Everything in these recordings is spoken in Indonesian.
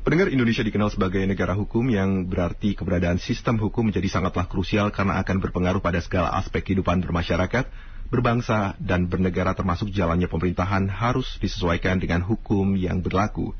Pendengar, Indonesia dikenal sebagai negara hukum yang berarti keberadaan sistem hukum menjadi sangatlah krusial karena akan berpengaruh pada segala aspek kehidupan bermasyarakat, berbangsa, dan bernegara termasuk jalannya pemerintahan harus disesuaikan dengan hukum yang berlaku.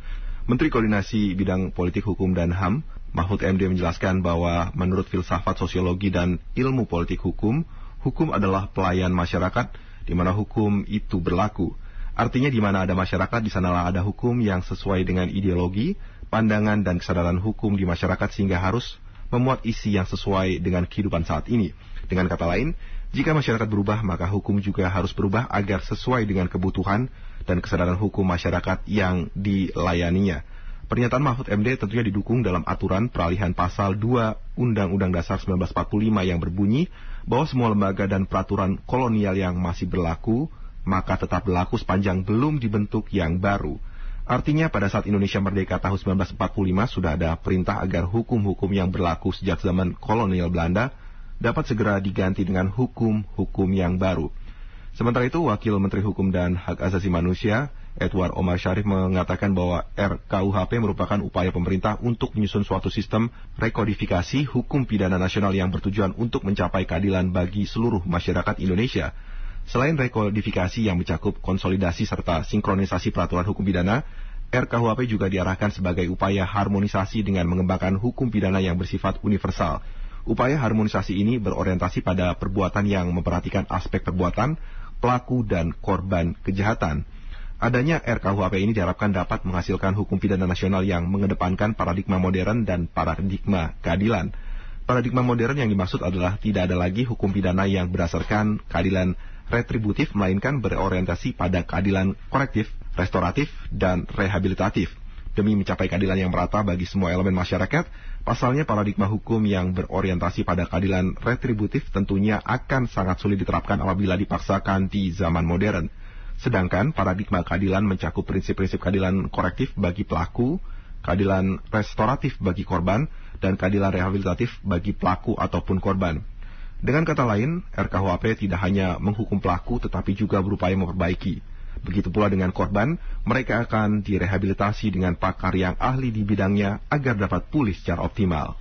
Menteri Koordinasi Bidang Politik Hukum dan HAM, Mahfud MD menjelaskan bahwa menurut filsafat sosiologi dan ilmu politik hukum, hukum adalah pelayan masyarakat di mana hukum itu berlaku. Artinya di mana ada masyarakat, di sanalah ada hukum yang sesuai dengan ideologi, pandangan dan kesadaran hukum di masyarakat sehingga harus memuat isi yang sesuai dengan kehidupan saat ini. Dengan kata lain, jika masyarakat berubah maka hukum juga harus berubah agar sesuai dengan kebutuhan dan kesadaran hukum masyarakat yang dilayaninya. Pernyataan Mahfud MD tentunya didukung dalam aturan peralihan pasal 2 Undang-Undang Dasar 1945 yang berbunyi bahwa semua lembaga dan peraturan kolonial yang masih berlaku maka tetap berlaku sepanjang belum dibentuk yang baru. Artinya pada saat Indonesia merdeka tahun 1945 sudah ada perintah agar hukum-hukum yang berlaku sejak zaman kolonial Belanda dapat segera diganti dengan hukum-hukum yang baru. Sementara itu, Wakil Menteri Hukum dan Hak Asasi Manusia, Edward Omar Syarif mengatakan bahwa RKUHP merupakan upaya pemerintah untuk menyusun suatu sistem rekodifikasi hukum pidana nasional yang bertujuan untuk mencapai keadilan bagi seluruh masyarakat Indonesia. Selain rekodifikasi yang mencakup konsolidasi serta sinkronisasi peraturan hukum pidana, RKUHP juga diarahkan sebagai upaya harmonisasi dengan mengembangkan hukum pidana yang bersifat universal. Upaya harmonisasi ini berorientasi pada perbuatan yang memperhatikan aspek perbuatan, pelaku dan korban kejahatan. Adanya RKUHP ini diharapkan dapat menghasilkan hukum pidana nasional yang mengedepankan paradigma modern dan paradigma keadilan. Paradigma modern yang dimaksud adalah tidak ada lagi hukum pidana yang berdasarkan keadilan retributif, melainkan berorientasi pada keadilan korektif, restoratif, dan rehabilitatif. Demi mencapai keadilan yang merata bagi semua elemen masyarakat, pasalnya paradigma hukum yang berorientasi pada keadilan retributif tentunya akan sangat sulit diterapkan apabila dipaksakan di zaman modern. Sedangkan paradigma keadilan mencakup prinsip-prinsip keadilan korektif bagi pelaku, keadilan restoratif bagi korban, dan keadilan rehabilitatif bagi pelaku ataupun korban. Dengan kata lain, RKUHP tidak hanya menghukum pelaku tetapi juga berupaya memperbaiki. Begitu pula dengan korban, mereka akan direhabilitasi dengan pakar yang ahli di bidangnya agar dapat pulih secara optimal.